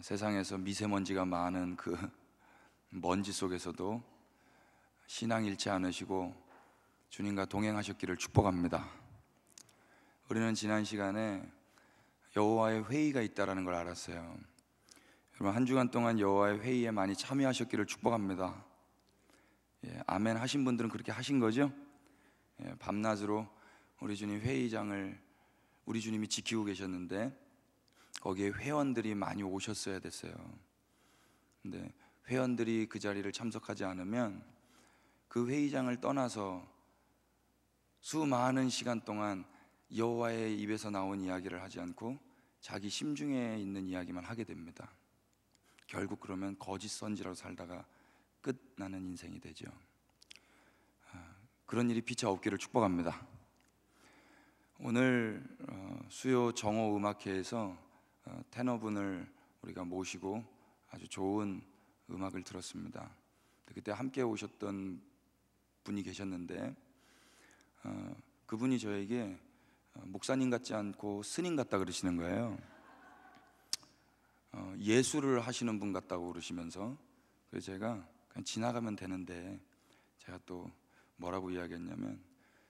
세상에서 미세먼지가 많은 그 먼지 속에서도 신앙 잃지 않으시고 주님과 동행하셨기를 축복합니다. 우리는 지난 시간에 여호와의 회의가 있다는 걸 알았어요. 여러분, 한 주간 동안 여호와의 회의에 많이 참여하셨기를 축복합니다. 아멘 하신 분들은 그렇게 하신 거죠? 밤낮으로 우리 주님 회의장을 우리 주님이 지키고 계셨는데 거기에 회원들이 많이 오셨어야 됐어요. 근데 회원들이 그 자리를 참석하지 않으면 그 회의장을 떠나서 수많은 시간 동안 여호와의 입에서 나온 이야기를 하지 않고 자기 심중에 있는 이야기만 하게 됩니다. 결국 그러면 거짓 선지라로 살다가 끝나는 인생이 되죠. 그런 일이 피차 없기를 축복합니다. 오늘 수요 정오 음악회에서 테너분을 우리가 모시고 아주 좋은 음악을 들었습니다. 그때 함께 오셨던 분이 계셨는데 그분이 저에게 목사님 같지 않고 스님 같다 그러시는 거예요. 예술을 하시는 분 같다고 그러시면서, 그래서 제가 그냥 지나가면 되는데 제가 또 뭐라고 이야기했냐면,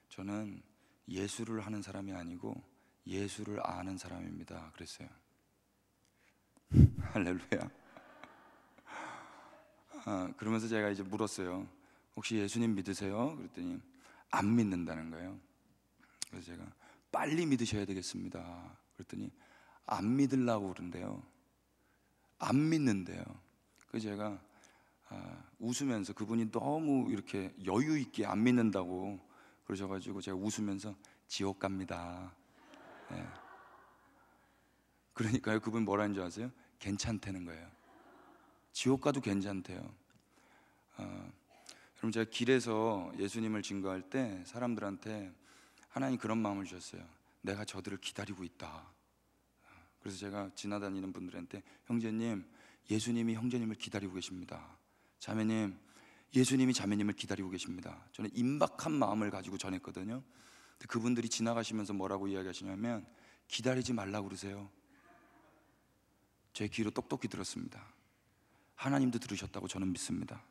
저는 예술을 하는 사람이 아니고 예수를 아는 사람입니다 그랬어요. 할렐루야. 그러면서 제가 이제 물었어요. 혹시 예수님 믿으세요? 그랬더니 안 믿는다는 거예요. 그래서 제가 빨리 믿으셔야 되겠습니다 그랬더니 안 믿으려고 그러는데요, 안 믿는데요. 그래서 제가 웃으면서, 그분이 너무 이렇게 여유 있게 안 믿는다고 그러셔가지고 제가 웃으면서 지옥 갑니다. 그러니까요, 그분 뭐라는 줄 아세요? 괜찮다는 거예요. 지옥 가도 괜찮대요. 여러분, 제가 길에서 예수님을 증거할 때 사람들한테 하나님 그런 마음을 주셨어요. 내가 저들을 기다리고 있다. 그래서 제가 지나다니는 분들한테, 형제님, 예수님이 형제님을 기다리고 계십니다. 자매님, 예수님이 자매님을 기다리고 계십니다. 저는 임박한 마음을 가지고 전했거든요. 근데 그분들이 지나가시면서 뭐라고 이야기하시냐면, 기다리지 말라고 그러세요. 제 귀로 똑똑히 들었습니다. 하나님도 들으셨다고 저는 믿습니다.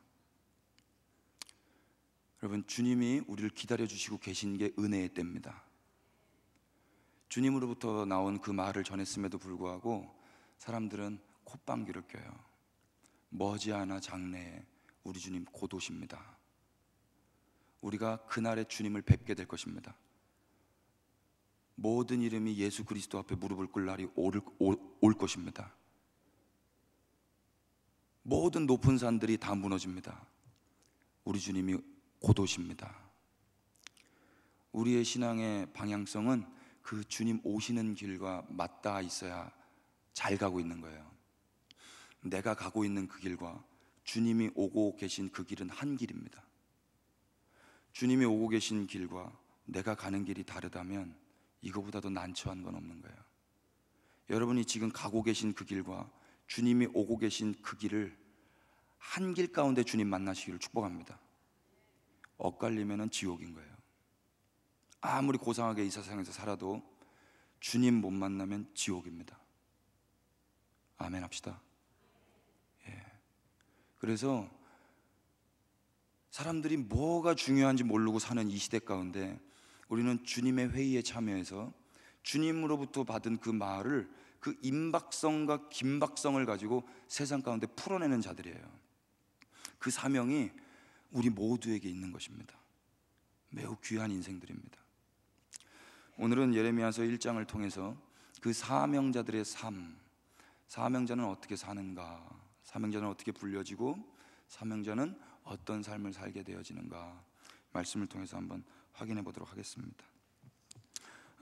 여러분, 주님이 우리를 기다려주시고 계신 게 은혜의 때입니다. 주님으로부터 나온 그 말을 전했음에도 불구하고 사람들은 콧방귀를 껴요. 머지않아 장래에 우리 주님 곧 오십니다. 우리가 그날에 주님을 뵙게 될 것입니다. 모든 이름이 예수 그리스도 앞에 무릎을 꿇을 날이 올 것입니다. 모든 높은 산들이 다 무너집니다. 우리 주님이 곧 오십니다. 우리의 신앙의 방향성은 그 주님 오시는 길과 맞닿아 있어야 잘 가고 있는 거예요. 내가 가고 있는 그 길과 주님이 오고 계신 그 길은 한 길입니다. 주님이 오고 계신 길과 내가 가는 길이 다르다면 이거보다도 난처한 건 없는 거예요. 여러분이 지금 가고 계신 그 길과 주님이 오고 계신 그 길을 한 길 가운데 주님 만나시기를 축복합니다. 엇갈리면 지옥인 거예요. 아무리 고상하게 이 세상에서 살아도 주님 못 만나면 지옥입니다. 아멘 합시다. 그래서 사람들이 뭐가 중요한지 모르고 사는 이 시대 가운데 우리는 주님의 회의에 참여해서 주님으로부터 받은 그 말을, 그 임박성과 긴박성을 가지고 세상 가운데 풀어내는 자들이에요. 그 사명이 우리 모두에게 있는 것입니다. 매우 귀한 인생들입니다. 오늘은 예레미야서 1장을 통해서 그 사명자들의 삶, 사명자는 어떻게 사는가, 사명자는 어떻게 불려지고 사명자는 어떤 삶을 살게 되어지는가, 말씀을 통해서 한번 확인해 보도록 하겠습니다.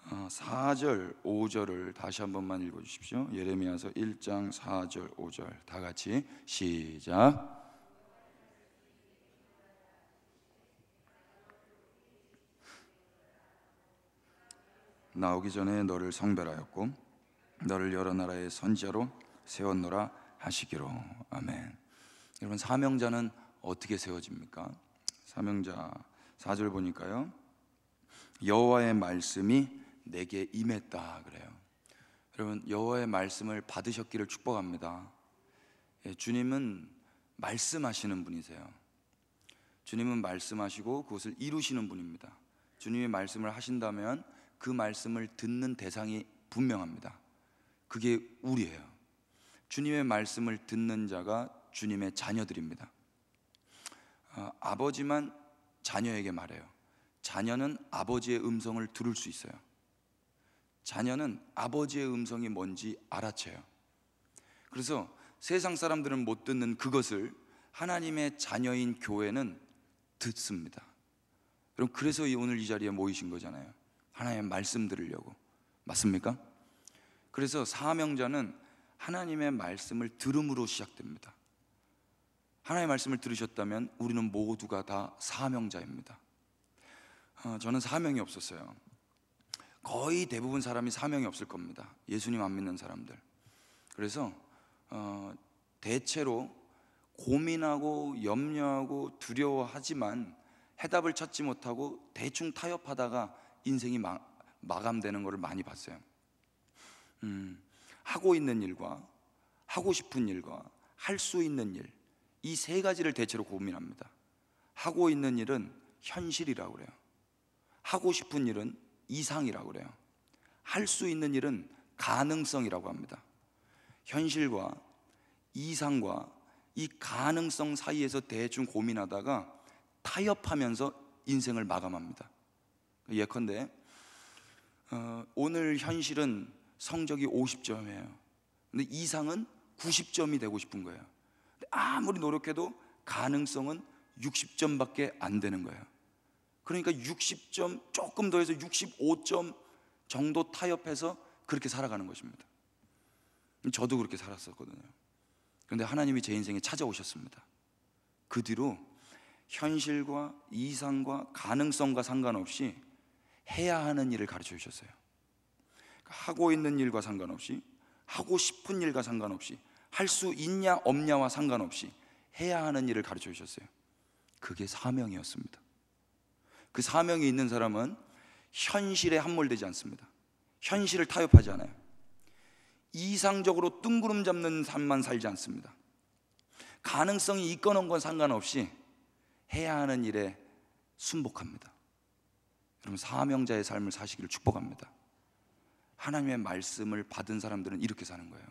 4절, 5절을 다시 한 번만 읽어 주십시오. 예레미야서 1장 4절, 5절 다 같이 시작. 나오기 전에 너를 성별하였고 너를 여러 나라의 선지자로 세웠노라 하시기로. 아멘. 여러분, 사명자는 어떻게 세워집니까? 사명자 4절 보니까요, 여호와의 말씀이 내게 임했다 그래요. 여러분, 여호와의 말씀을 받으셨기를 축복합니다. 주님은 말씀하시는 분이세요. 주님은 말씀하시고 그것을 이루시는 분입니다. 주님이 말씀을 하신다면 그 말씀을 듣는 대상이 분명합니다. 그게 우리예요. 주님의 말씀을 듣는 자가 주님의 자녀들입니다. 아버지만 자녀에게 말해요. 자녀는 아버지의 음성을 들을 수 있어요. 자녀는 아버지의 음성이 뭔지 알아채요. 그래서 세상 사람들은 못 듣는 그것을 하나님의 자녀인 교회는 듣습니다. 여러분, 그래서 오늘 이 자리에 모이신 거잖아요. 하나님의 말씀 들으려고. 맞습니까? 그래서 사명자는 하나님의 말씀을 들음으로 시작됩니다. 하나님의 말씀을 들으셨다면 우리는 모두가 다 사명자입니다. 저는 사명이 없었어요. 거의 대부분 사람이 사명이 없을 겁니다. 예수님 안 믿는 사람들. 그래서 대체로 고민하고 염려하고 두려워하지만 해답을 찾지 못하고 대충 타협하다가 인생이 마감되는 것을 많이 봤어요. 하고 있는 일과 하고 싶은 일과 할 수 있는 일, 이 세 가지를 대체로 고민합니다. 하고 있는 일은 현실이라고 그래요. 하고 싶은 일은 이상이라고 그래요. 할 수 있는 일은 가능성이라고 합니다. 현실과 이상과 이 가능성 사이에서 대충 고민하다가 타협하면서 인생을 마감합니다. 예컨대 오늘 현실은 성적이 50점이에요. 근데 이상은 90점이 되고 싶은 거예요. 근데 아무리 노력해도 가능성은 60점밖에 안 되는 거예요. 그러니까 60점 조금 더 해서 65점 정도 타협해서 그렇게 살아가는 것입니다. 저도 그렇게 살았었거든요. 그런데 하나님이 제 인생에 찾아오셨습니다. 그 뒤로 현실과 이상과 가능성과 상관없이 해야 하는 일을 가르쳐 주셨어요. 하고 있는 일과 상관없이, 하고 싶은 일과 상관없이, 할 수 있냐 없냐와 상관없이 해야 하는 일을 가르쳐 주셨어요. 그게 사명이었습니다. 그 사명이 있는 사람은 현실에 함몰되지 않습니다. 현실을 타협하지 않아요. 이상적으로 뜬구름 잡는 삶만 살지 않습니다. 가능성이 있건 없건 상관없이 해야 하는 일에 순복합니다. 여러분, 사명자의 삶을 사시기를 축복합니다. 하나님의 말씀을 받은 사람들은 이렇게 사는 거예요.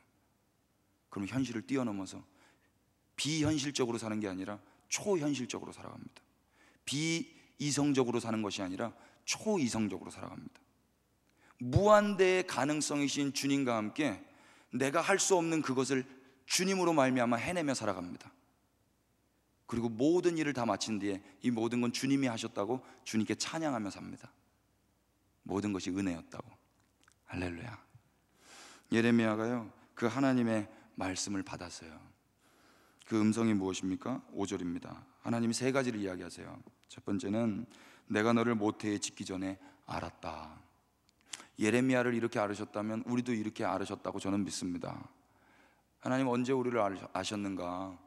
그럼 현실을 뛰어넘어서 비현실적으로 사는 게 아니라 초현실적으로 살아갑니다. 비이성적으로 사는 것이 아니라 초이성적으로 살아갑니다. 무한대의 가능성이신 주님과 함께 내가 할 수 없는 그것을 주님으로 말미암아 해내며 살아갑니다. 그리고 모든 일을 다 마친 뒤에 이 모든 건 주님이 하셨다고 주님께 찬양하며 삽니다. 모든 것이 은혜였다고. 할렐루야. 예레미야가요, 그 하나님의 말씀을 받았어요. 그 음성이 무엇입니까? 5절입니다. 하나님이 세 가지를 이야기하세요. 첫 번째는 내가 너를 모태에 짓기 전에 알았다. 예레미야를 이렇게 알으셨다면 우리도 이렇게 알으셨다고 저는 믿습니다. 하나님 언제 우리를 아셨는가?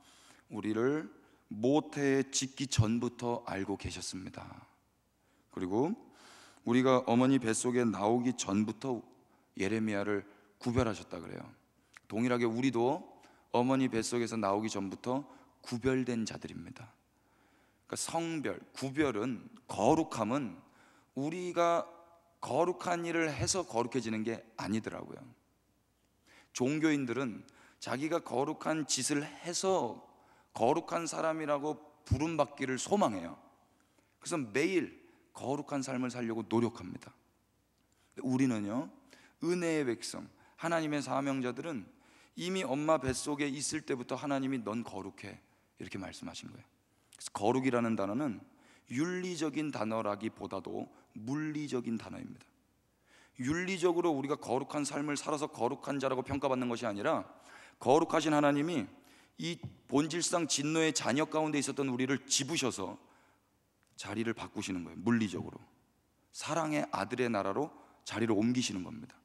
우리를 모태에 짓기 전부터 알고 계셨습니다. 그리고 우리가 어머니 뱃속에 나오기 전부터 예레미야를 구별하셨다 그래요. 동일하게 우리도 어머니 뱃속에서 나오기 전부터 구별된 자들입니다. 그러니까 성별, 구별은, 거룩함은 우리가 거룩한 일을 해서 거룩해지는 게 아니더라고요. 종교인들은 자기가 거룩한 짓을 해서 거룩한 사람이라고 부름받기를 소망해요. 그래서 매일 거룩한 삶을 살려고 노력합니다. 우리는요, 은혜의 백성, 하나님의 사명자들은 이미 엄마 뱃속에 있을 때부터 하나님이 넌 거룩해 이렇게 말씀하신 거예요. 그래서 거룩이라는 단어는 윤리적인 단어라기보다도 물리적인 단어입니다. 윤리적으로 우리가 거룩한 삶을 살아서 거룩한 자라고 평가받는 것이 아니라 거룩하신 하나님이 이 본질상 진노의 자녀 가운데 있었던 우리를 집으셔서 자리를 바꾸시는 거예요. 물리적으로 사랑의 아들의 나라로 자리를 옮기시는 겁니다.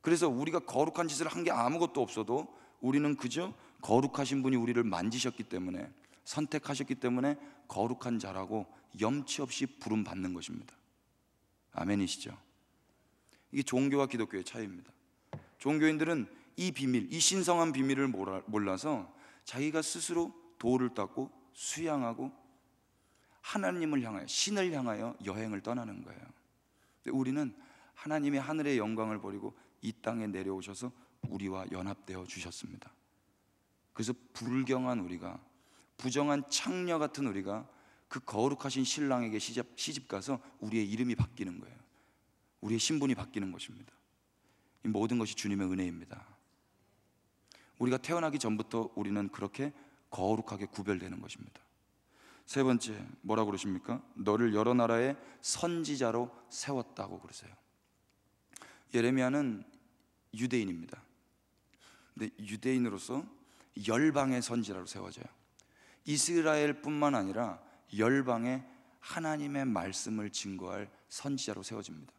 그래서 우리가 거룩한 짓을 한 게 아무것도 없어도 우리는 그저 거룩하신 분이 우리를 만지셨기 때문에, 선택하셨기 때문에 거룩한 자라고 염치 없이 부름받는 것입니다. 아멘이시죠? 이게 종교와 기독교의 차이입니다. 종교인들은 이 비밀, 이 신성한 비밀을 몰라서 자기가 스스로 돌을 닦고 수양하고 하나님을 향하여, 신을 향하여 여행을 떠나는 거예요. 근데 우리는 하나님의 하늘의 영광을 버리고 이 땅에 내려오셔서 우리와 연합되어 주셨습니다. 그래서 불경한 우리가, 부정한 창녀 같은 우리가 그 거룩하신 신랑에게 시집 가서 우리의 이름이 바뀌는 거예요. 우리의 신분이 바뀌는 것입니다. 이 모든 것이 주님의 은혜입니다. 우리가 태어나기 전부터 우리는 그렇게 거룩하게 구별되는 것입니다. 세 번째, 뭐라고 그러십니까? 너를 여러 나라의 선지자로 세웠다고 그러세요. 예레미야는 유대인입니다. 근데 유대인으로서 열방의 선지자로 세워져요. 이스라엘뿐만 아니라 열방에 하나님의 말씀을 증거할 선지자로 세워집니다.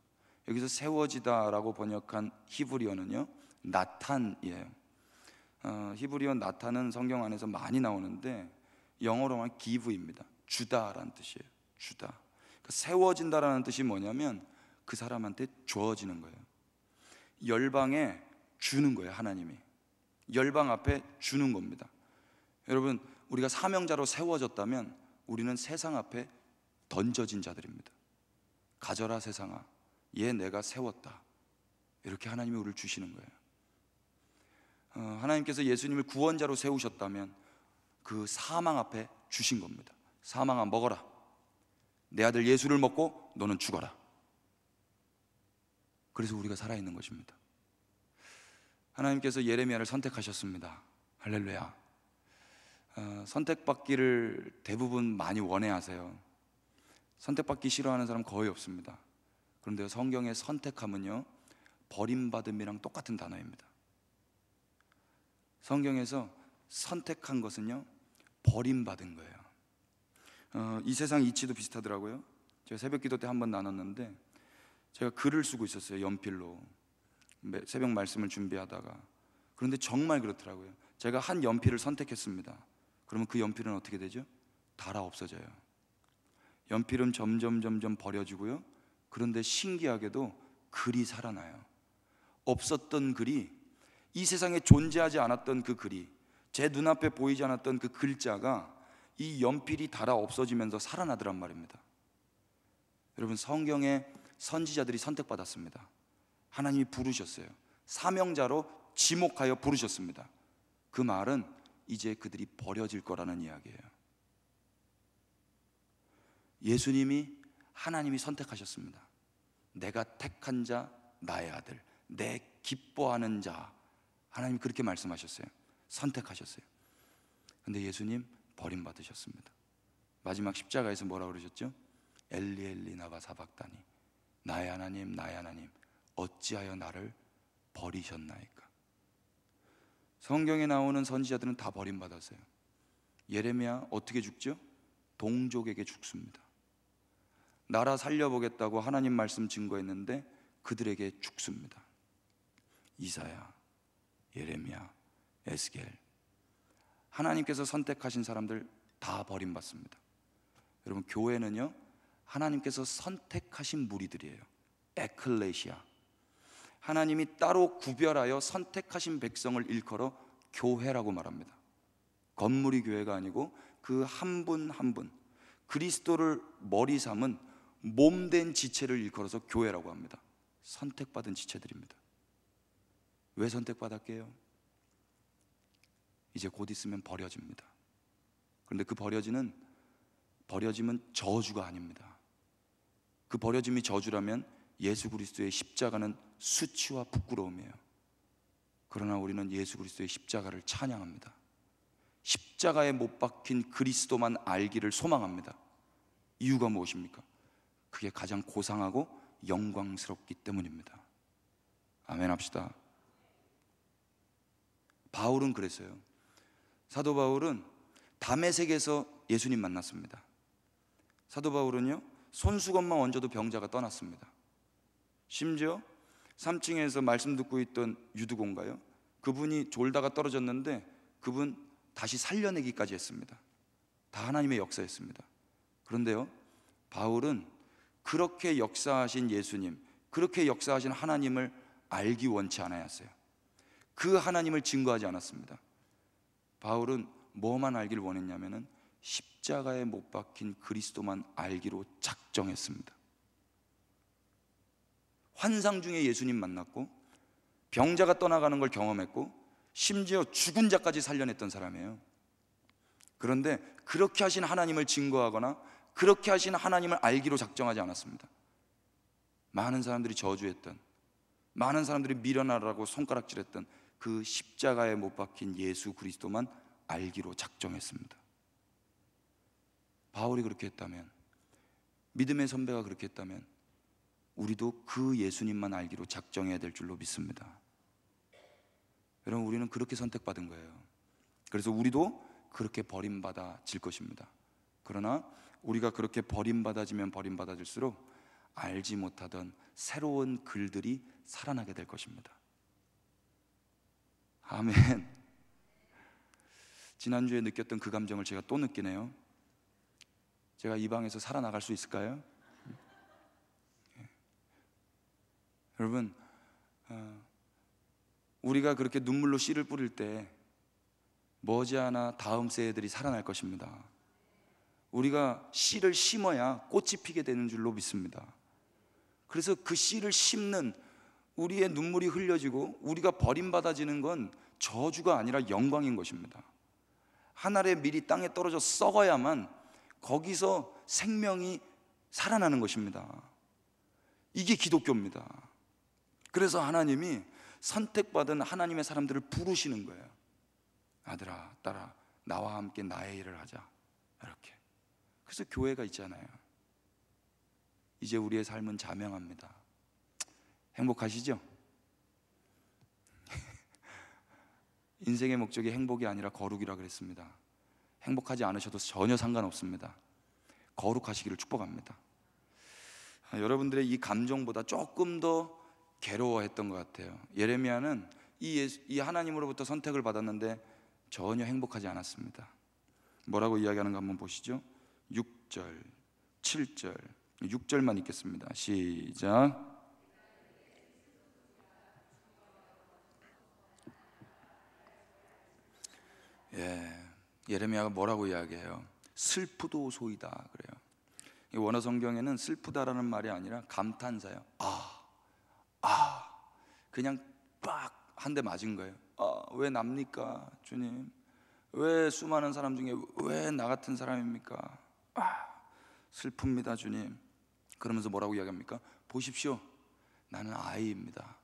여기서 세워지다라고 번역한 히브리어는요, 나탄이에요. 히브리어 나탄은 성경 안에서 많이 나오는데 영어로 하면 give입니다. 주다라는 뜻이에요. 주다. 그러니까 세워진다라는 뜻이 뭐냐면 그 사람한테 주어지는 거예요. 열방에 주는 거예요. 하나님이 열방 앞에 주는 겁니다. 여러분, 우리가 사명자로 세워졌다면 우리는 세상 앞에 던져진 자들입니다. 가져라 세상아, 얘 내가 세웠다. 이렇게 하나님이 우리를 주시는 거예요. 하나님께서 예수님을 구원자로 세우셨다면 그 사망 앞에 주신 겁니다. 사망아 먹어라. 내 아들 예수를 먹고 너는 죽어라. 그래서 우리가 살아있는 것입니다. 하나님께서 예레미야를 선택하셨습니다. 할렐루야. 선택받기를 대부분 많이 원해하세요. 선택받기 싫어하는 사람 거의 없습니다. 그런데 성경의 선택함은요, 버림받음이랑 똑같은 단어입니다. 성경에서 선택한 것은요, 버림받은 거예요. 이 세상 이치도 비슷하더라고요. 제가 새벽 기도 때 한번 나눴는데, 제가 글을 쓰고 있었어요. 연필로 새벽 말씀을 준비하다가. 그런데 정말 그렇더라고요. 제가 한 연필을 선택했습니다. 그러면 그 연필은 어떻게 되죠? 닳아 없어져요. 연필은 점점 버려지고요. 그런데 신기하게도 글이 살아나요. 없었던 글이, 이 세상에 존재하지 않았던 그 글이, 제 눈앞에 보이지 않았던 그 글자가 이 연필이 닳아 없어지면서 살아나더란 말입니다. 여러분, 성경에 선지자들이 선택받았습니다. 하나님이 부르셨어요. 사명자로 지목하여 부르셨습니다. 그 말은 이제 그들이 버려질 거라는 이야기예요. 예수님이, 하나님이 선택하셨습니다. 내가 택한 자, 나의 아들, 내 기뻐하는 자. 하나님이 그렇게 말씀하셨어요. 선택하셨어요. 근데 예수님 버림받으셨습니다. 마지막 십자가에서 뭐라고 그러셨죠? 엘리 엘리 나바 사박다니, 나의 하나님 나의 하나님 어찌하여 나를 버리셨나이까. 성경에 나오는 선지자들은 다 버림받았어요. 예레미야 어떻게 죽죠? 동족에게 죽습니다. 나라 살려보겠다고 하나님 말씀 증거했는데 그들에게 죽습니다. 이사야, 예레미야, 에스겔, 하나님께서 선택하신 사람들 다 버림받습니다. 여러분, 교회는요, 하나님께서 선택하신 무리들이에요. 에클레시아, 하나님이 따로 구별하여 선택하신 백성을 일컬어 교회라고 말합니다. 건물이 교회가 아니고 그 한 분 한 분, 그리스도를 머리 삼은 몸된 지체를 일컬어서 교회라고 합니다. 선택받은 지체들입니다. 왜 선택받았게요? 이제 곧 있으면 버려집니다. 그런데 그 버려짐은 저주가 아닙니다. 그 버려짐이 저주라면 예수 그리스도의 십자가는 수치와 부끄러움이에요. 그러나 우리는 예수 그리스도의 십자가를 찬양합니다. 십자가에 못 박힌 그리스도만 알기를 소망합니다. 이유가 무엇입니까? 그게 가장 고상하고 영광스럽기 때문입니다. 아멘 합시다. 바울은 그랬어요. 사도 바울은 다메섹에서 예수님 만났습니다. 사도 바울은요, 손수건만 얹어도 병자가 떠났습니다. 심지어 3층에서 말씀 듣고 있던 유두고인가요? 그분이 졸다가 떨어졌는데 그분 다시 살려내기까지 했습니다. 다 하나님의 역사였습니다. 그런데요, 바울은 그렇게 역사하신 예수님, 그렇게 역사하신 하나님을 알기 원치 않아야 했어요. 그 하나님을 증거하지 않았습니다. 바울은 뭐만 알기를 원했냐면은 십자가에 못 박힌 그리스도만 알기로 작정했습니다. 환상 중에 예수님 만났고 병자가 떠나가는 걸 경험했고 심지어 죽은 자까지 살려냈던 사람이에요. 그런데 그렇게 하신 하나님을 증거하거나 그렇게 하신 하나님을 알기로 작정하지 않았습니다. 많은 사람들이 저주했던, 많은 사람들이 미련하라고 손가락질했던 그 십자가에 못 박힌 예수 그리스도만 알기로 작정했습니다. 바울이 그렇게 했다면, 믿음의 선배가 그렇게 했다면 우리도 그 예수님만 알기로 작정해야 될 줄로 믿습니다. 여러분, 우리는 그렇게 선택받은 거예요. 그래서 우리도 그렇게 버림받아질 것입니다. 그러나 우리가 그렇게 버림받아지면 버림받아질수록 알지 못하던 새로운 글들이 살아나게 될 것입니다. 아멘. 지난주에 느꼈던 그 감정을 제가 또 느끼네요. 제가 이 방에서 살아나갈 수 있을까요? 여러분, 우리가 그렇게 눈물로 씨를 뿌릴 때 머지않아 다음 세대들이 살아날 것입니다. 우리가 씨를 심어야 꽃이 피게 되는 줄로 믿습니다. 그래서 그 씨를 심는 우리의 눈물이 흘려지고 우리가 버림받아지는 건 저주가 아니라 영광인 것입니다. 한 알의 밀이 땅에 떨어져 썩어야만 거기서 생명이 살아나는 것입니다. 이게 기독교입니다. 그래서 하나님이 선택받은 하나님의 사람들을 부르시는 거예요. 아들아, 딸아, 나와 함께 나의 일을 하자. 이렇게. 그래서 교회가 있잖아요. 이제 우리의 삶은 자명합니다. 행복하시죠? 인생의 목적이 행복이 아니라 거룩이라 그랬습니다. 행복하지 않으셔도 전혀 상관없습니다. 거룩하시기를 축복합니다. 여러분들의 이 감정보다 조금 더 괴로워했던 것 같아요. 예레미야는 이 하나님으로부터 선택을 받았는데 전혀 행복하지 않았습니다. 뭐라고 이야기하는가 한번 보시죠. 6절, 7절, 6절만 읽겠습니다. 시작. 예레미야가 뭐라고 이야기해요? 슬프도소이다 그래요. 이 원어 성경에는 슬프다라는 말이 아니라 감탄사예요. 그냥 빡 한 대 맞은 거예요. 왜 납니까 주님? 왜 수많은 사람 중에 왜 나 같은 사람입니까? 슬픕니다 주님. 그러면서 뭐라고 이야기합니까? 보십시오, 나는 아이입니다.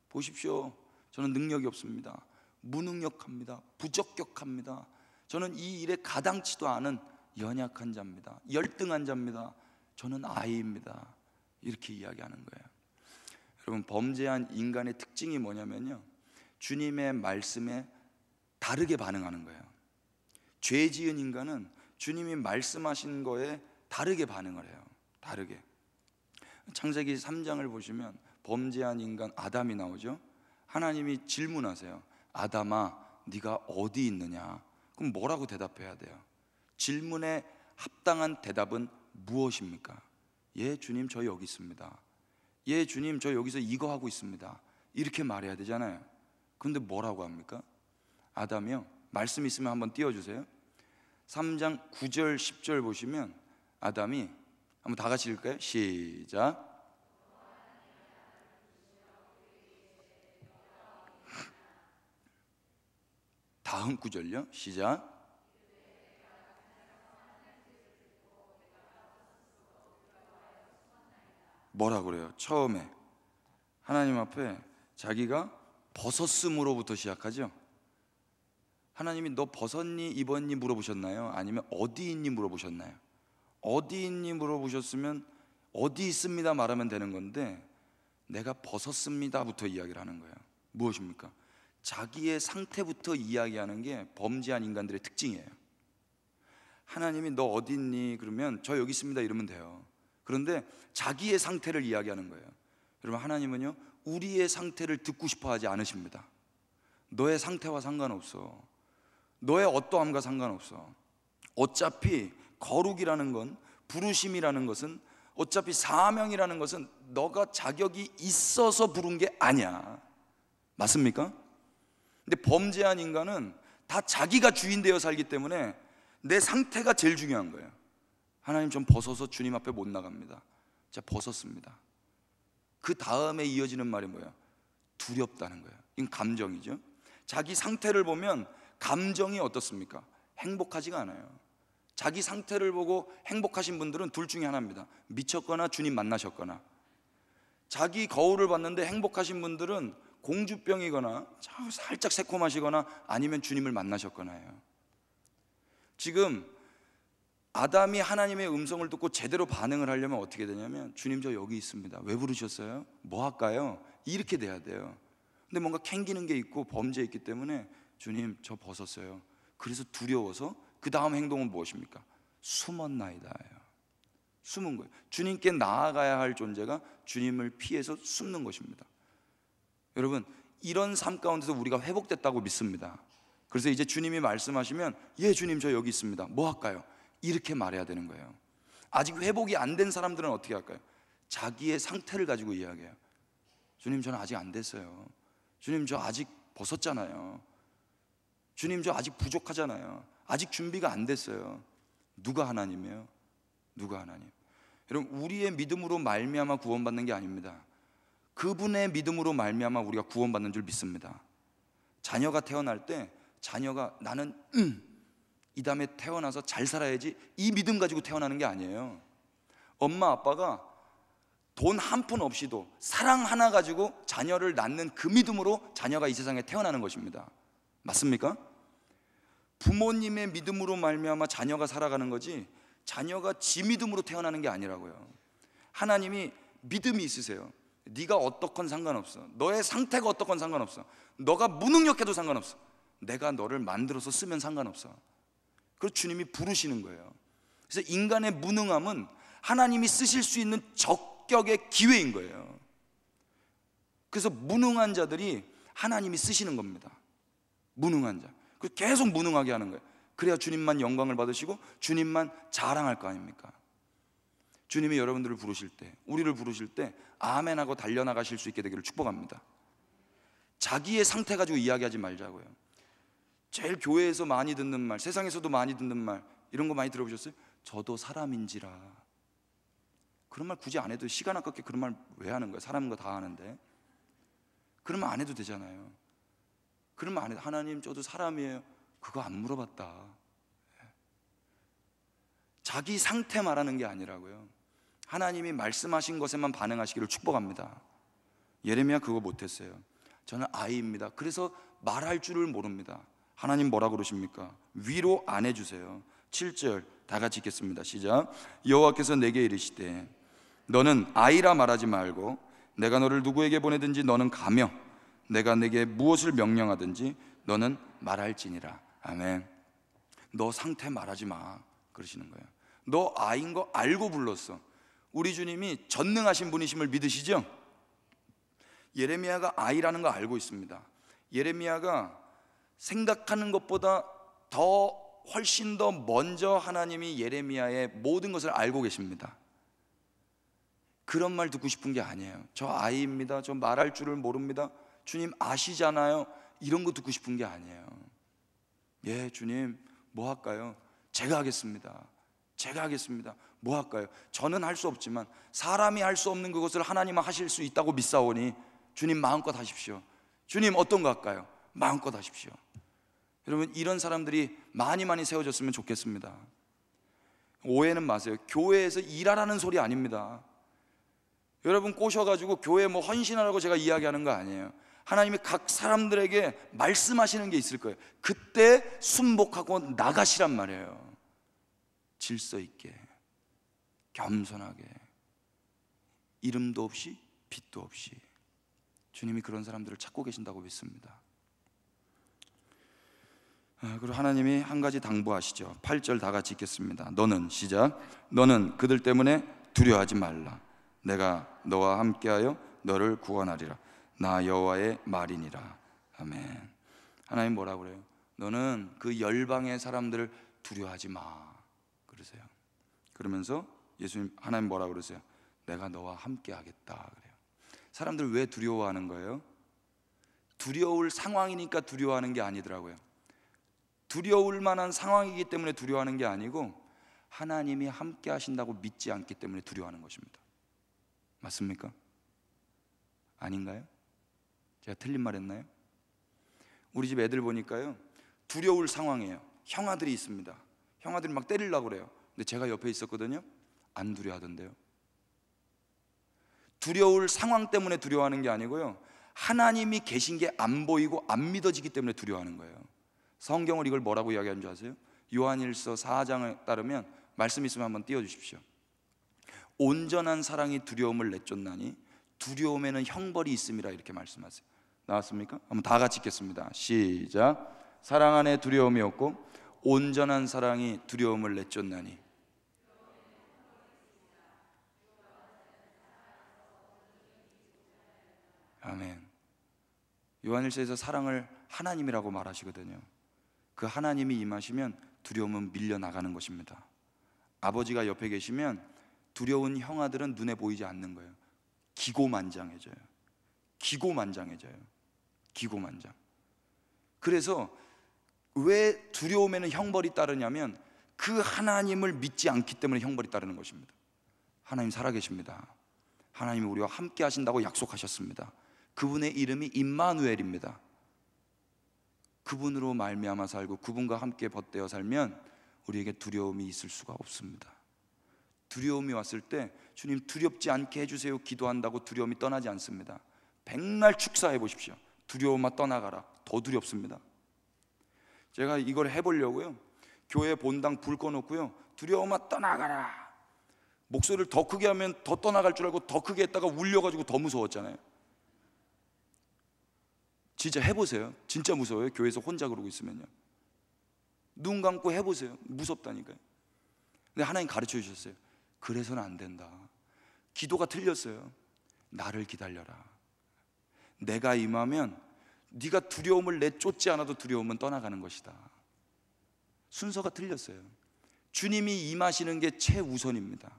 보십시오, 저는 능력이 없습니다. 무능력합니다. 부적격합니다. 저는 이 일에 가당치도 않은 연약한 자입니다. 열등한 자입니다. 저는 아이입니다. 이렇게 이야기하는 거예요. 여러분, 범죄한 인간의 특징이 뭐냐면요, 주님의 말씀에 다르게 반응하는 거예요. 죄 지은 인간은 주님이 말씀하신 거에 다르게 반응을 해요. 다르게. 창세기 3장을 보시면 범죄한 인간 아담이 나오죠. 하나님이 질문하세요. 아담아, 네가 어디 있느냐? 그럼 뭐라고 대답해야 돼요? 질문에 합당한 대답은 무엇입니까? 예 주님, 저 여기 있습니다. 예 주님, 저 여기서 이거 하고 있습니다. 이렇게 말해야 되잖아요. 그런데 뭐라고 합니까? 아담이요, 말씀 있으면 한번 띄워주세요. 3장 9절 10절 보시면 아담이, 한번 다 같이 읽을까요? 시작. 다음 구절요. 시작. 뭐라 그래요? 처음에 하나님 앞에 자기가 벗었음으로부터 시작하죠. 하나님이 너 벗었니 입었니 물어보셨나요? 아니면 어디 있니 물어보셨나요? 어디 있니 물어보셨으면 어디 있습니다 말하면 되는 건데, 내가 벗었습니다부터 이야기를 하는 거예요. 무엇입니까? 자기의 상태부터 이야기하는 게 범죄한 인간들의 특징이에요. 하나님이 너 어디 있니? 그러면 저 여기 있습니다 이러면 돼요. 그런데 자기의 상태를 이야기하는 거예요. 여러분, 하나님은요, 우리의 상태를 듣고 싶어 하지 않으십니다. 너의 상태와 상관없어. 너의 어떠함과 상관없어. 어차피 거룩이라는 건, 부르심이라는 것은, 어차피 사명이라는 것은 너가 자격이 있어서 부른 게 아니야. 맞습니까? 근데 범죄한 인간은 다 자기가 주인 되어 살기 때문에 내 상태가 제일 중요한 거예요. 하나님, 좀 벗어서 주님 앞에 못 나갑니다. 제가 벗었습니다. 그 다음에 이어지는 말이 뭐예요? 두렵다는 거예요. 이건 감정이죠. 자기 상태를 보면 감정이 어떻습니까? 행복하지가 않아요. 자기 상태를 보고 행복하신 분들은 둘 중에 하나입니다. 미쳤거나 주님 만나셨거나. 자기 거울을 봤는데 행복하신 분들은 공주병이거나 살짝 새콤하시거나 아니면 주님을 만나셨거나예요. 지금 아담이 하나님의 음성을 듣고 제대로 반응을 하려면 어떻게 되냐면, 주님 저 여기 있습니다. 왜 부르셨어요? 뭐 할까요? 이렇게 돼야 돼요. 근데 뭔가 캥기는 게 있고 범죄 있기 때문에, 주님 저 벗었어요. 그래서 두려워서 그 다음 행동은 무엇입니까? 숨었나이다예요. 숨은 거예요. 주님께 나아가야 할 존재가 주님을 피해서 숨는 것입니다. 여러분, 이런 삶 가운데서 우리가 회복됐다고 믿습니다. 그래서 이제 주님이 말씀하시면, 예 주님 저 여기 있습니다. 뭐 할까요? 이렇게 말해야 되는 거예요. 아직 회복이 안 된 사람들은 어떻게 할까요? 자기의 상태를 가지고 이야기해요. 주님 저는 아직 안 됐어요. 주님 저 아직 벗었잖아요. 주님 저 아직 부족하잖아요. 아직 준비가 안 됐어요. 누가 하나님이에요? 누가 하나님? 여러분, 우리의 믿음으로 말미암아 구원받는 게 아닙니다. 그분의 믿음으로 말미암아 우리가 구원받는 줄 믿습니다. 자녀가 태어날 때 자녀가 나는 이 다음에 태어나서 잘 살아야지, 이 믿음 가지고 태어나는 게 아니에요. 엄마 아빠가 돈 한 푼 없이도 사랑 하나 가지고 자녀를 낳는 그 믿음으로 자녀가 이 세상에 태어나는 것입니다. 맞습니까? 부모님의 믿음으로 말미암아 자녀가 살아가는 거지, 자녀가 지 믿음으로 태어나는 게 아니라고요. 하나님이 믿음이 있으세요. 네가 어떻건 상관없어. 너의 상태가 어떻건 상관없어. 너가 무능력해도 상관없어. 내가 너를 만들어서 쓰면 상관없어. 그래서 주님이 부르시는 거예요. 그래서 인간의 무능함은 하나님이 쓰실 수 있는 적격의 기회인 거예요. 그래서 무능한 자들이 하나님이 쓰시는 겁니다. 무능한 자. 그래서 계속 무능하게 하는 거예요. 그래야 주님만 영광을 받으시고 주님만 자랑할 거 아닙니까? 주님이 여러분들을 부르실 때, 우리를 부르실 때 아멘하고 달려나가실 수 있게 되기를 축복합니다. 자기의 상태 가지고 이야기하지 말자고요. 제일 교회에서 많이 듣는 말, 세상에서도 많이 듣는 말, 이런 거 많이 들어보셨어요? 저도 사람인지라. 그런 말 굳이 안 해도, 시간 아깝게 그런 말 왜 하는 거예요? 사람인 거 다 아는데. 그러면 안 해도 되잖아요. 그러면 안 해도, 하나님 저도 사람이에요. 그거 안 물어봤다. 자기 상태 말하는 게 아니라고요. 하나님이 말씀하신 것에만 반응하시기를 축복합니다. 예레미야 그거 못했어요. 저는 아이입니다. 그래서 말할 줄을 모릅니다. 하나님 뭐라 그러십니까? 위로 안 해주세요. 7절 다 같이 읽겠습니다. 시작. 여호와께서 내게 이르시되 너는 아이라 말하지 말고 내가 너를 누구에게 보내든지 너는 가며 내가 내게 무엇을 명령하든지 너는 말할지니라. 아멘. 너 상태 말하지 마 그러시는 거예요. 너 아이인 거 알고 불렀어. 우리 주님이 전능하신 분이심을 믿으시죠? 예레미야가 아이라는 거 알고 있습니다. 예레미야가 생각하는 것보다 훨씬 더 먼저 하나님이 예레미야의 모든 것을 알고 계십니다. 그런 말 듣고 싶은 게 아니에요. 저 아이입니다. 저 말할 줄을 모릅니다. 주님 아시잖아요. 이런 거 듣고 싶은 게 아니에요. 예, 주님 뭐 할까요? 제가 하겠습니다. 제가 하겠습니다. 뭐 할까요? 저는 할 수 없지만 사람이 할 수 없는 그것을 하나님은 하실 수 있다고 믿사오니 주님 마음껏 하십시오. 주님 어떤 거 할까요? 마음껏 하십시오. 여러분, 이런 사람들이 많이 세워졌으면 좋겠습니다. 오해는 마세요. 교회에서 일하라는 소리 아닙니다. 여러분 꼬셔가지고 교회 뭐 헌신하라고 제가 이야기하는 거 아니에요. 하나님이 각 사람들에게 말씀하시는 게 있을 거예요. 그때 순복하고 나가시란 말이에요. 질서 있게, 겸손하게, 이름도 없이 빛도 없이. 주님이 그런 사람들을 찾고 계신다고 믿습니다. 그리고 하나님이 한 가지 당부하시죠. 8절 다 같이 읽겠습니다. 너는, 시작. 너는 그들 때문에 두려워하지 말라. 내가 너와 함께하여 너를 구원하리라. 나 여호와의 말이니라. 아멘. 하나님 뭐라 그래요? 너는 그 열방의 사람들을 두려워하지 마 그러세요. 그러면서 예수님, 하나님 뭐라 그러세요? 내가 너와 함께하겠다 그래요. 사람들 왜 두려워하는 거예요? 두려울 상황이니까 두려워하는 게 아니더라고요. 두려울 만한 상황이기 때문에 두려워하는 게 아니고 하나님이 함께 하신다고 믿지 않기 때문에 두려워하는 것입니다. 맞습니까? 아닌가요? 제가 틀린 말 했나요? 우리 집 애들 보니까요, 두려울 상황이에요. 형아들이 있습니다. 형아들이 막 때리려고 그래요. 근데 제가 옆에 있었거든요. 안 두려워하던데요. 두려울 상황 때문에 두려워하는 게 아니고요, 하나님이 계신 게 안 보이고 안 믿어지기 때문에 두려워하는 거예요. 성경을 이걸 뭐라고 이야기하는 줄 아세요? 요한일서 4장에 따르면 말씀 있으면 한번 띄워주십시오. 온전한 사랑이 두려움을 내쫓나니 두려움에는 형벌이 있음이라, 이렇게 말씀하세요. 나왔습니까? 한번 다 같이 읽겠습니다. 시작. 사랑 안에 두려움이 없고 온전한 사랑이 두려움을 내쫓나니. 아멘. 요한일서에서 사랑을 하나님이라고 말하시거든요. 그 하나님이 임하시면 두려움은 밀려나가는 것입니다. 아버지가 옆에 계시면 두려운 형아들은 눈에 보이지 않는 거예요. 기고만장해져요. 기고만장해져요. 기고만장. 그래서 왜 두려움에는 형벌이 따르냐면 그 하나님을 믿지 않기 때문에 형벌이 따르는 것입니다. 하나님 살아계십니다. 하나님이 우리와 함께 하신다고 약속하셨습니다. 그분의 이름이 임마누엘입니다. 그분으로 말미암아 살고 그분과 함께 벗되어 살면 우리에게 두려움이 있을 수가 없습니다. 두려움이 왔을 때 주님 두렵지 않게 해주세요 기도한다고 두려움이 떠나지 않습니다. 백날 축사해 보십시오. 두려움아 떠나가라. 더 두렵습니다. 제가 이걸 해보려고요, 교회 본당 불 꺼놓고요, 두려움아 떠나가라, 목소리를 더 크게 하면 더 떠나갈 줄 알고 더 크게 했다가 울려가지고 더 무서웠잖아요. 진짜 해보세요. 진짜 무서워요. 교회에서 혼자 그러고 있으면요. 눈 감고 해보세요. 무섭다니까요. 근데 하나님 가르쳐 주셨어요. 그래서는 안 된다. 기도가 틀렸어요. 나를 기다려라. 내가 임하면 네가 두려움을 내쫓지 않아도 두려움은 떠나가는 것이다. 순서가 틀렸어요. 주님이 임하시는 게 최우선입니다.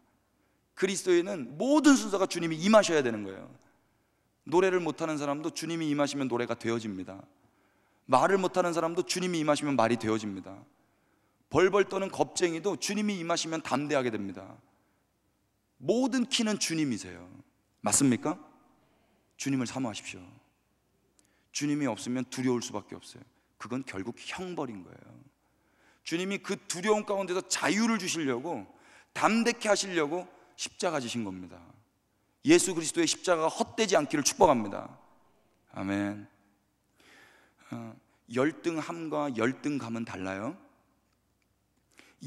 그리스도에는 모든 순서가 주님이 임하셔야 되는 거예요. 노래를 못하는 사람도 주님이 임하시면 노래가 되어집니다. 말을 못하는 사람도 주님이 임하시면 말이 되어집니다. 벌벌 떠는 겁쟁이도 주님이 임하시면 담대하게 됩니다. 모든 키는 주님이세요. 맞습니까? 주님을 사모하십시오. 주님이 없으면 두려울 수밖에 없어요. 그건 결국 형벌인 거예요. 주님이 그 두려움 가운데서 자유를 주시려고, 담대케 하시려고 십자가 지신 겁니다. 예수 그리스도의 십자가가 헛되지 않기를 축복합니다. 아멘. 열등함과 열등감은 달라요.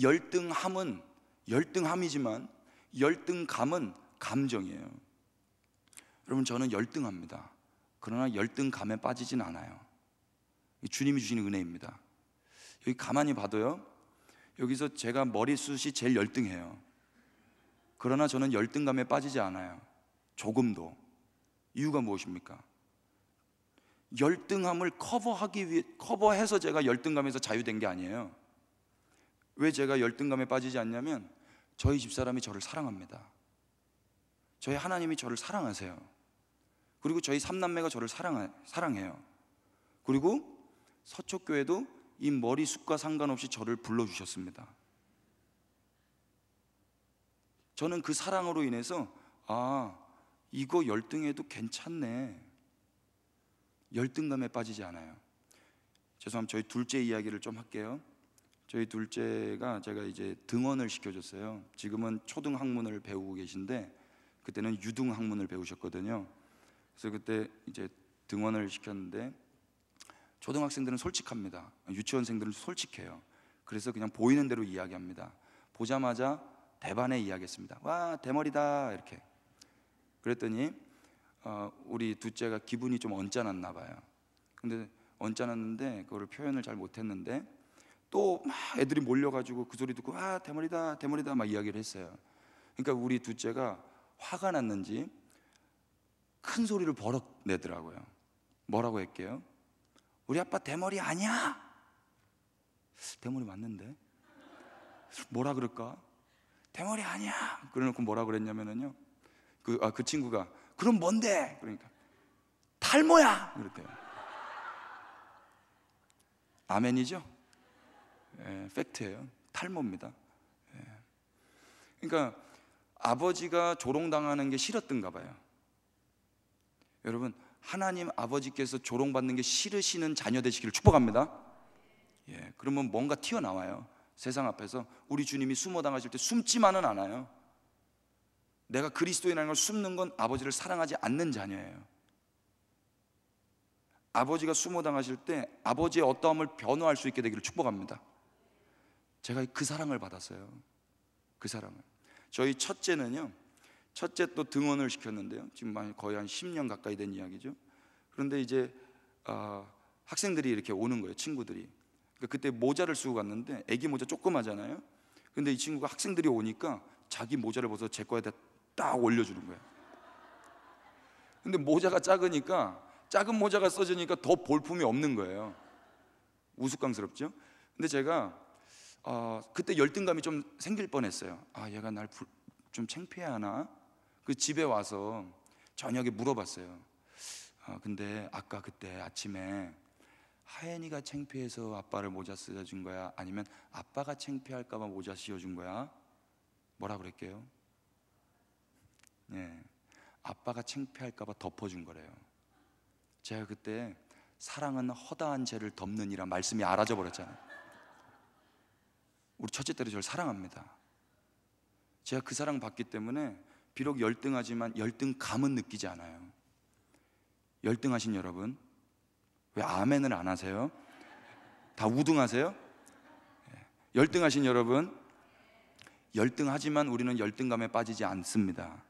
열등함은 열등함이지만 열등감은 감정이에요. 여러분, 저는 열등합니다. 그러나 열등감에 빠지진 않아요. 주님이 주시는 은혜입니다. 여기 가만히 봐도요, 여기서 제가 머리숱이 제일 열등해요. 그러나 저는 열등감에 빠지지 않아요. 조금도. 이유가 무엇입니까? 열등함을 커버해서 제가 열등감에서 자유된 게 아니에요. 왜 제가 열등감에 빠지지 않냐면 저희 집사람이 저를 사랑합니다. 저희 하나님이 저를 사랑하세요. 그리고 저희 삼남매가 저를 사랑해요. 그리고 서초교회도 이 머리숱과 상관없이 저를 불러주셨습니다. 저는 그 사랑으로 인해서 이거 열등해도 괜찮네. 열등감에 빠지지 않아요. 죄송합니다. 저희 둘째 이야기를 좀 할게요. 저희 둘째가 제가 이제 등원을 시켜줬어요. 지금은 초등학문을 배우고 계신데 그때는 유등학문을 배우셨거든요. 그래서 그때 이제 등원을 시켰는데 초등학생들은 솔직합니다. 유치원생들은 솔직해요. 그래서 그냥 보이는 대로 이야기합니다. 보자마자 대반에 이야기했습니다. 와, 대머리다, 이렇게. 그랬더니 우리 둘째가 기분이 좀 언짢았나 봐요. 근데 언짢았는데 그거를 표현을 잘 못했는데 또 막 애들이 몰려가지고 그 소리 듣고 대머리다 대머리다 막 이야기를 했어요. 그러니까 우리 둘째가 화가 났는지 큰 소리를 버럭 내더라고요. 뭐라고 할게요? 우리 아빠 대머리 아니야? 대머리 맞는데? 뭐라 그럴까? 대머리 아니야. 그래놓고 뭐라 그랬냐면요, 그 친구가 그럼 뭔데? 그러니까 탈모야. 그랬대요. 아멘이죠? 팩트예요. 탈모입니다. 그러니까 아버지가 조롱당하는 게 싫었던가 봐요. 여러분, 하나님 아버지께서 조롱받는 게 싫으시는 자녀 되시기를 축복합니다. 그러면 뭔가 튀어나와요. 세상 앞에서 우리 주님이 수모당하실 때 숨지만은 않아요. 내가 그리스도인이라는 걸 숨는 건 아버지를 사랑하지 않는 자녀예요. 아버지가 수모당하실 때 아버지의 어떠함을 변호할 수 있게 되기를 축복합니다. 제가 그 사랑을 받았어요. 그 사랑을. 저희 첫째는요, 첫째 또 등원을 시켰는데요, 지금 거의 한 10년 가까이 된 이야기죠. 그런데 이제 학생들이 이렇게 오는 거예요, 친구들이. 그때 모자를 쓰고 갔는데 애기 모자 조그마잖아요. 근데 이 친구가 학생들이 오니까 자기 모자를 벗어 제 거에다 딱 올려주는 거예요. 근데 모자가 작으니까, 작은 모자가 써지니까 더 볼품이 없는 거예요. 우스꽝스럽죠. 근데 제가 그때 열등감이 좀 생길 뻔했어요. 얘가 날 좀 창피해하나? 그 집에 와서 저녁에 물어봤어요. 근데 아까 그때 아침에 하연이가 창피해서 아빠를 모자 쓰여준 거야? 아니면 아빠가 창피할까 봐 모자 씌워준 거야? 뭐라 그랬게요? 아빠가 창피할까 봐 덮어준 거래요. 제가 그때 사랑은 허다한 죄를 덮느니라 말씀이 알아져 버렸잖아요. 우리 첫째 딸이 저를 사랑합니다. 제가 그 사랑 받기 때문에 비록 열등하지만 열등감은 느끼지 않아요. 열등하신 여러분, 왜 아멘을 안 하세요? 다 우등하세요? 열등하신 여러분, 열등하지만 우리는 열등감에 빠지지 않습니다.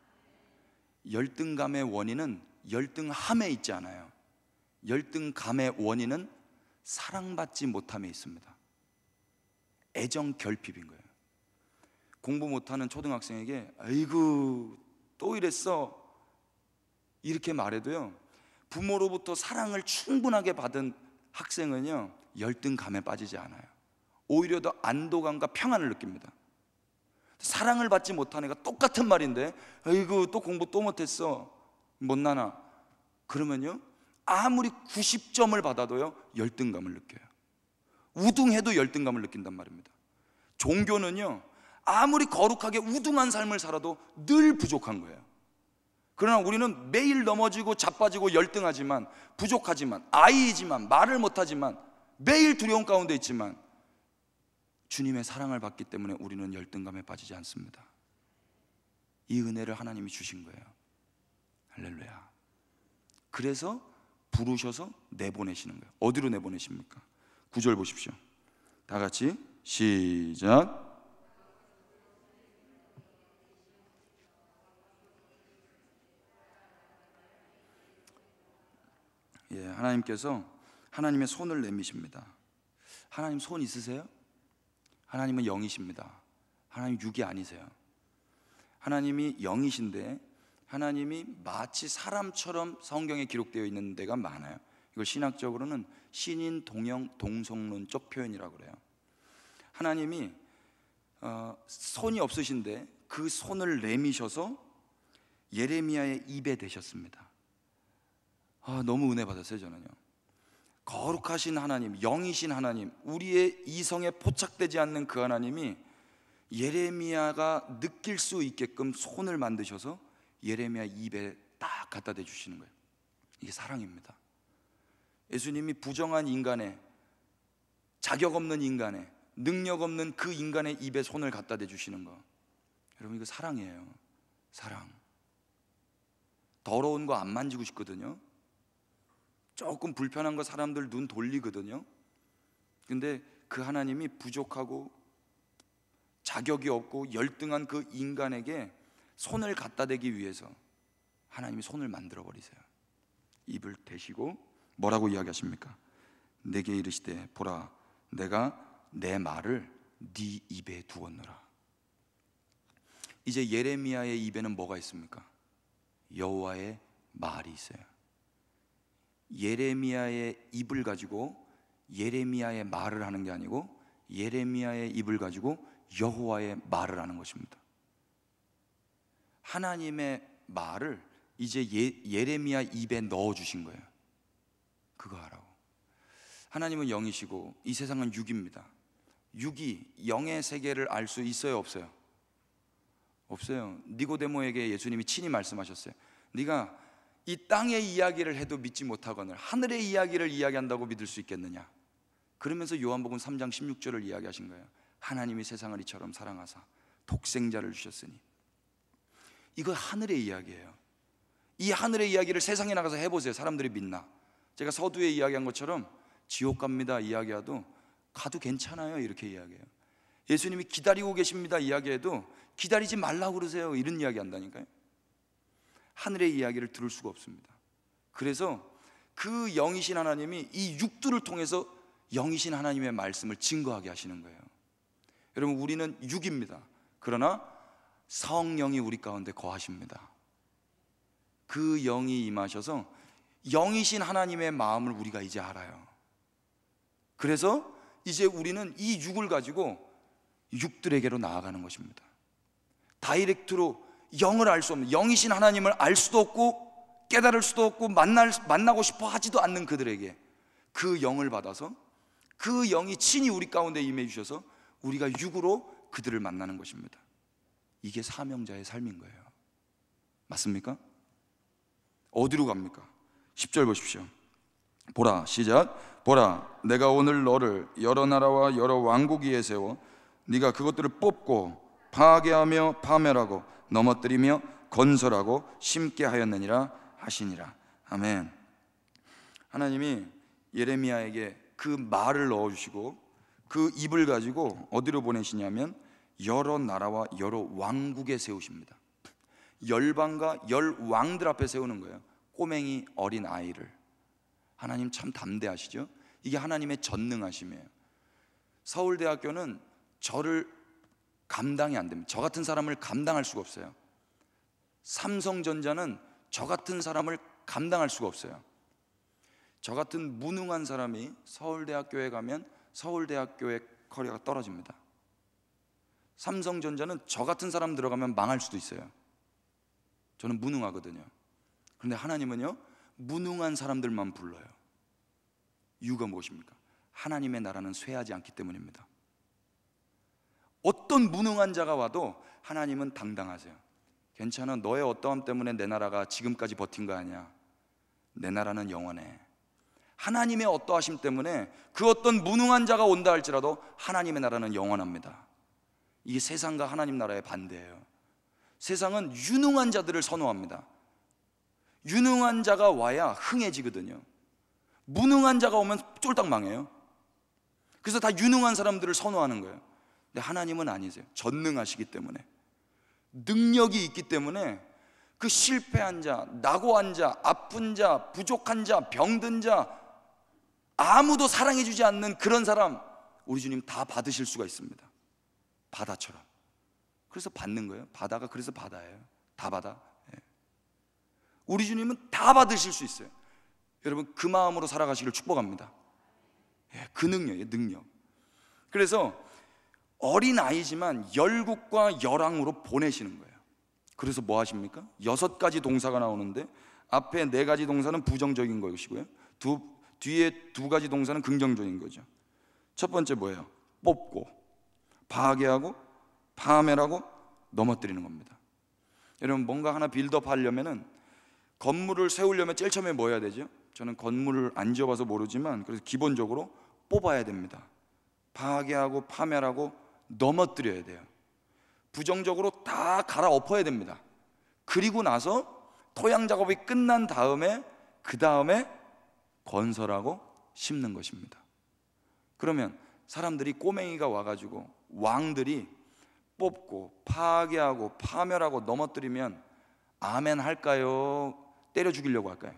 열등감의 원인은 열등함에 있지 않아요. 열등감의 원인은 사랑받지 못함에 있습니다. 애정 결핍인 거예요. 공부 못하는 초등학생에게 아이고 또 이랬어 이렇게 말해도요, 부모로부터 사랑을 충분하게 받은 학생은요, 열등감에 빠지지 않아요. 오히려 더 안도감과 평안을 느낍니다. 사랑을 받지 못한 애가 똑같은 말인데 아이고 또 공부 또 못했어, 못나나, 그러면요 아무리 90점을 받아도요 열등감을 느껴요. 우등해도 열등감을 느낀단 말입니다. 종교는요 아무리 거룩하게 우등한 삶을 살아도 늘 부족한 거예요. 그러나 우리는 매일 넘어지고 자빠지고 열등하지만, 부족하지만, 아이이지만, 말을 못하지만, 매일 두려움 가운데 있지만 주님의 사랑을 받기 때문에 우리는 열등감에 빠지지 않습니다. 이 은혜를 하나님이 주신 거예요. 할렐루야. 그래서 부르셔서 내보내시는 거예요. 어디로 내보내십니까? 9절 보십시오. 다 같이 시작. 하나님께서 하나님의 손을 내미십니다. 하나님 손 있으세요? 하나님은 영이십니다. 하나님 육이 아니세요. 하나님이 영이신데 하나님이 마치 사람처럼 성경에 기록되어 있는 데가 많아요. 이걸 신학적으로는 신인 동형 동성론적 표현이라고 그래요. 하나님이 손이 없으신데 그 손을 내미셔서 예레미야의 입에 대셨습니다. 너무 은혜 받았어요. 저는요, 거룩하신 하나님, 영이신 하나님, 우리의 이성에 포착되지 않는 그 하나님이 예레미야가 느낄 수 있게끔 손을 만드셔서 예레미야 입에 딱 갖다 대주시는 거예요. 이게 사랑입니다. 예수님이 부정한 인간의, 자격 없는 인간의, 능력 없는 그 인간의 입에 손을 갖다 대주시는 거, 여러분 이거 사랑이에요. 사랑. 더러운 거 안 만지고 싶거든요. 조금 불편한 거 사람들 눈 돌리거든요. 근데 그 하나님이 부족하고 자격이 없고 열등한 그 인간에게 손을 갖다 대기 위해서 하나님이 손을 만들어 버리세요. 입을 대시고 뭐라고 이야기하십니까? 내게 이르시되 보라 내가 내 말을 네 입에 두었노라. 이제 예레미야의 입에는 뭐가 있습니까? 여호와의 말이 있어요. 예레미야의 입을 가지고 예레미야의 말을 하는 게 아니고 예레미야의 입을 가지고 여호와의 말을 하는 것입니다. 하나님의 말을 이제 예레미야 입에 넣어주신 거예요. 그거 하라고. 하나님은 영이시고 이 세상은 육입니다. 육이 영의 세계를 알 수 있어요, 없어요? 없어요. 니고데모에게 예수님이 친히 말씀하셨어요. 네가 이 땅의 이야기를 해도 믿지 못하거늘 하늘의 이야기를 이야기한다고 믿을 수 있겠느냐? 그러면서 요한복음 3장 16절을 이야기하신 거예요. 하나님이 세상을 이처럼 사랑하사 독생자를 주셨으니. 이거 하늘의 이야기예요. 이 하늘의 이야기를 세상에 나가서 해보세요. 사람들이 믿나? 제가 서두에 이야기한 것처럼 지옥 갑니다 이야기해도 가도 괜찮아요 이렇게 이야기해요. 예수님이 기다리고 계십니다 이야기해도 기다리지 말라고 그러세요 이런 이야기 한다니까요. 하늘의 이야기를 들을 수가 없습니다. 그래서 그 영이신 하나님이 이 육두를 통해서 영이신 하나님의 말씀을 증거하게 하시는 거예요. 여러분, 우리는 육입니다. 그러나 성령이 우리 가운데 거하십니다. 그 영이 임하셔서 영이신 하나님의 마음을 우리가 이제 알아요. 그래서 이제 우리는 이 육을 가지고 육들에게로 나아가는 것입니다. 다이렉트로 영을 알 수 없는, 영이신 하나님을 알 수도 없고 깨달을 수도 없고 만나고 싶어 하지도 않는 그들에게 그 영을 받아서 그 영이 친히 우리 가운데 임해 주셔서 우리가 육으로 그들을 만나는 것입니다. 이게 사명자의 삶인 거예요. 맞습니까? 어디로 갑니까? 10절 보십시오. 보라, 시작. 보라, 내가 오늘 너를 여러 나라와 여러 왕국 위에 세워 네가 그것들을 뽑고 파괴하며 파멸하고 넘어뜨리며 건설하고 심게 하였느니라 하시니라. 아멘. 하나님이 예레미야에게 그 말을 넣어주시고 그 입을 가지고 어디로 보내시냐면 여러 나라와 여러 왕국에 세우십니다. 열방과 열왕들 앞에 세우는 거예요. 꼬맹이 어린 아이를. 하나님 참 담대하시죠? 이게 하나님의 전능하심이에요. 서울대학교는 저를 감당이 안 됩니다. 저 같은 사람을 감당할 수가 없어요. 삼성전자는 저 같은 사람을 감당할 수가 없어요. 저 같은 무능한 사람이 서울대학교에 가면 서울대학교의 커리어가 떨어집니다. 삼성전자는 저 같은 사람 들어가면 망할 수도 있어요. 저는 무능하거든요. 그런데 하나님은요, 무능한 사람들만 불러요. 이유가 무엇입니까? 하나님의 나라는 쇠하지 않기 때문입니다. 어떤 무능한 자가 와도 하나님은 당당하세요. 괜찮아, 너의 어떠함 때문에 내 나라가 지금까지 버틴 거 아니야. 내 나라는 영원해. 하나님의 어떠하심 때문에 그 어떤 무능한 자가 온다 할지라도 하나님의 나라는 영원합니다. 이게 세상과 하나님 나라의 반대예요. 세상은 유능한 자들을 선호합니다. 유능한 자가 와야 흥해지거든요. 무능한 자가 오면 쫄딱 망해요. 그래서 다 유능한 사람들을 선호하는 거예요. 근데 하나님은 아니세요. 전능하시기 때문에, 능력이 있기 때문에 그 실패한 자, 낙오한 자, 아픈 자, 부족한 자, 병든 자, 아무도 사랑해주지 않는 그런 사람 우리 주님 다 받으실 수가 있습니다. 바다처럼. 그래서 받는 거예요. 바다가 그래서 바다예요. 다 받아. 우리 주님은 다 받으실 수 있어요. 여러분, 그 마음으로 살아가시기를 축복합니다. 그 능력이에요, 능력. 그래서 어린아이지만 열국과 열왕으로 보내시는 거예요. 그래서 뭐 하십니까? 6가지 동사가 나오는데 앞에 4가지 동사는 부정적인 것이고요, 뒤에 2가지 동사는 긍정적인 거죠. 첫 번째 뭐예요? 뽑고 파괴하고 파멸하고 넘어뜨리는 겁니다. 여러분, 뭔가 하나 빌드업 하려면은, 건물을 세우려면 제일 처음에 뭐 해야 되죠? 저는 건물을 안 지어봐서 모르지만 그래서 기본적으로 뽑아야 됩니다. 파괴하고 파멸하고 넘어뜨려야 돼요. 부정적으로 다 갈아엎어야 됩니다. 그리고 나서 토양 작업이 끝난 다음에 그 다음에 건설하고 심는 것입니다. 그러면 사람들이, 꼬맹이가 와가지고 왕들이 뽑고 파괴하고 파멸하고 넘어뜨리면 아멘 할까요? 때려 죽이려고 할까요?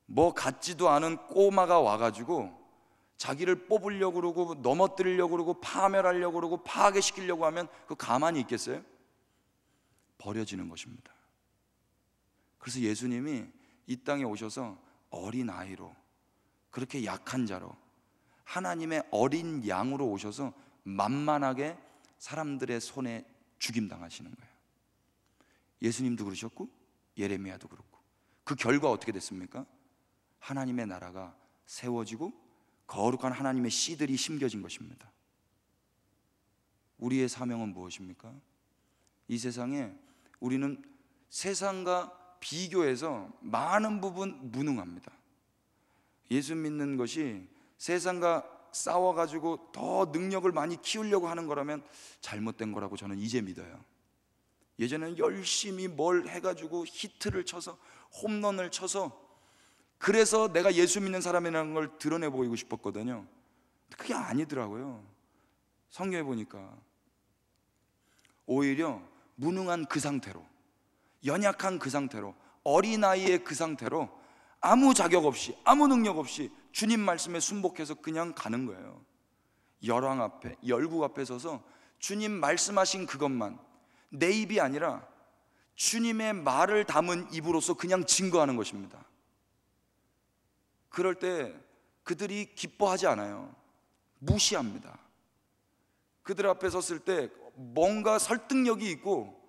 뭐 같지도 않은 꼬마가 와가지고 자기를 뽑으려고 그러고 넘어뜨리려고 그러고 파멸하려고 그러고 파괴시키려고 하면 그 가만히 있겠어요? 버려지는 것입니다. 그래서 예수님이 이 땅에 오셔서 어린아이로, 그렇게 약한 자로, 하나님의 어린 양으로 오셔서 만만하게 사람들의 손에 죽임당하시는 거예요. 예수님도 그러셨고 예레미야도 그렇고. 그 결과 어떻게 됐습니까? 하나님의 나라가 세워지고 거룩한 하나님의 씨들이 심겨진 것입니다. 우리의 사명은 무엇입니까? 이 세상에 우리는 세상과 비교해서 많은 부분 무능합니다. 예수 믿는 것이 세상과 싸워가지고 더 능력을 많이 키우려고 하는 거라면 잘못된 거라고 저는 이제 믿어요. 예전에는 열심히 뭘 해가지고 히트를 쳐서 홈런을 쳐서 그래서 내가 예수 믿는 사람이라는 걸 드러내 보이고 싶었거든요. 그게 아니더라고요. 성경에 보니까 오히려 무능한 그 상태로, 연약한 그 상태로, 어린아이의 그 상태로 아무 자격 없이, 아무 능력 없이 주님 말씀에 순복해서 그냥 가는 거예요. 열왕 앞에, 열국 앞에 서서 주님 말씀하신 그것만, 내 입이 아니라 주님의 말을 담은 입으로서 그냥 증거하는 것입니다. 그럴 때 그들이 기뻐하지 않아요. 무시합니다. 그들 앞에 섰을 때 뭔가 설득력이 있고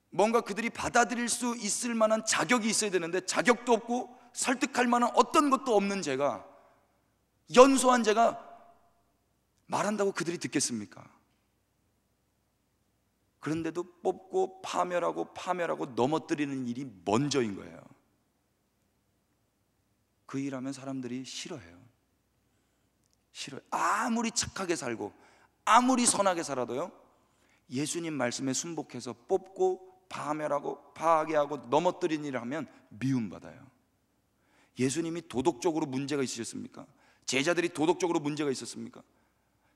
뭔가 그들이 받아들일 수 있을 만한 자격이 있어야 되는데 자격도 없고 설득할 만한 어떤 것도 없는 제가, 연소한 제가 말한다고 그들이 듣겠습니까? 그런데도 뽑고 파멸하고 넘어뜨리는 일이 먼저인 거예요. 그 일하면 사람들이 싫어해요. 아무리 착하게 살고 아무리 선하게 살아도요, 예수님 말씀에 순복해서 뽑고 파멸하고 파괴하고 넘어뜨리는 일을 하면 미움받아요. 예수님이 도덕적으로 문제가 있으셨습니까? 제자들이 도덕적으로 문제가 있었습니까?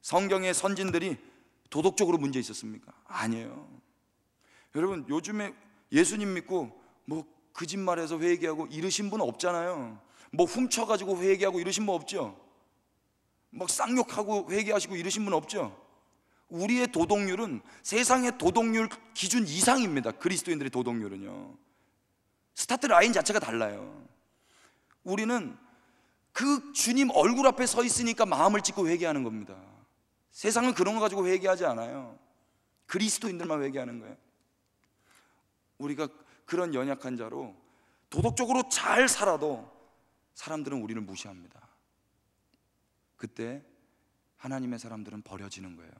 성경의 선진들이 도덕적으로 문제 있었습니까? 아니에요. 여러분, 요즘에 예수님 믿고 뭐 거짓말해서 회개하고 이러신 분 없잖아요. 뭐 훔쳐가지고 회개하고 이러신 분 없죠? 막 쌍욕하고 회개하시고 이러신 분 없죠? 우리의 도덕률은 세상의 도덕률 기준 이상입니다. 그리스도인들의 도덕률은요. 스타트 라인 자체가 달라요. 우리는 그 주님 얼굴 앞에 서 있으니까 마음을 찢고 회개하는 겁니다. 세상은 그런 거 가지고 회개하지 않아요. 그리스도인들만 회개하는 거예요. 우리가 그런 연약한 자로 도덕적으로 잘 살아도 사람들은 우리를 무시합니다. 그때 하나님의 사람들은 버려지는 거예요.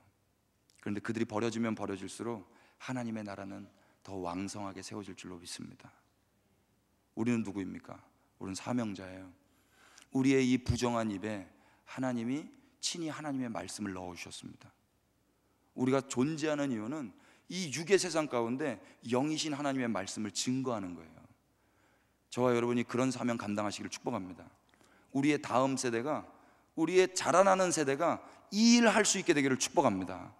그런데 그들이 버려지면 버려질수록 하나님의 나라는 더 왕성하게 세워질 줄로 믿습니다. 우리는 누구입니까? 우리는 사명자예요. 우리의 이 부정한 입에 하나님이 친히 하나님의 말씀을 넣어주셨습니다. 우리가 존재하는 이유는 이 육의 세상 가운데 영이신 하나님의 말씀을 증거하는 거예요. 저와 여러분이 그런 사명 감당하시기를 축복합니다. 우리의 다음 세대가, 우리의 자라나는 세대가 이 일을 할 수 있게 되기를 축복합니다.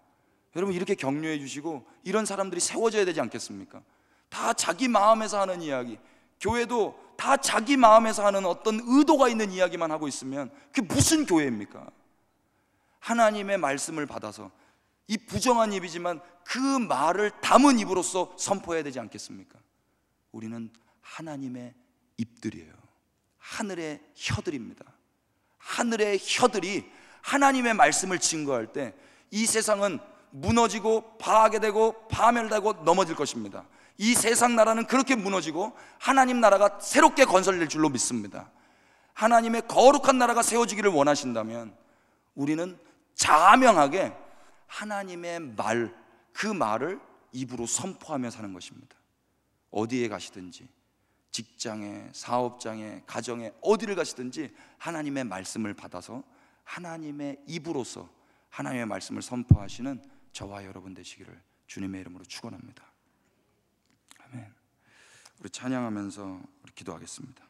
여러분, 이렇게 격려해 주시고 이런 사람들이 세워져야 되지 않겠습니까? 다 자기 마음에서 하는 이야기, 교회도 다 자기 마음에서 하는 어떤 의도가 있는 이야기만 하고 있으면 그게 무슨 교회입니까? 하나님의 말씀을 받아서 이 부정한 입이지만 그 말을 담은 입으로서 선포해야 되지 않겠습니까? 우리는 하나님의 입들이에요. 하늘의 혀들입니다. 하늘의 혀들이 하나님의 말씀을 증거할 때 이 세상은 무너지고 파괴되고 파멸되고 넘어질 것입니다. 이 세상 나라는 그렇게 무너지고 하나님 나라가 새롭게 건설될 줄로 믿습니다. 하나님의 거룩한 나라가 세워지기를 원하신다면 우리는 자명하게 하나님의 말, 그 말을 입으로 선포하며 사는 것입니다. 어디에 가시든지, 직장에, 사업장에, 가정에, 어디를 가시든지 하나님의 말씀을 받아서 하나님의 입으로서 하나님의 말씀을 선포하시는 저와 여러분 되시기를 주님의 이름으로 축원합니다. 아멘. 우리 찬양하면서 우리 기도하겠습니다.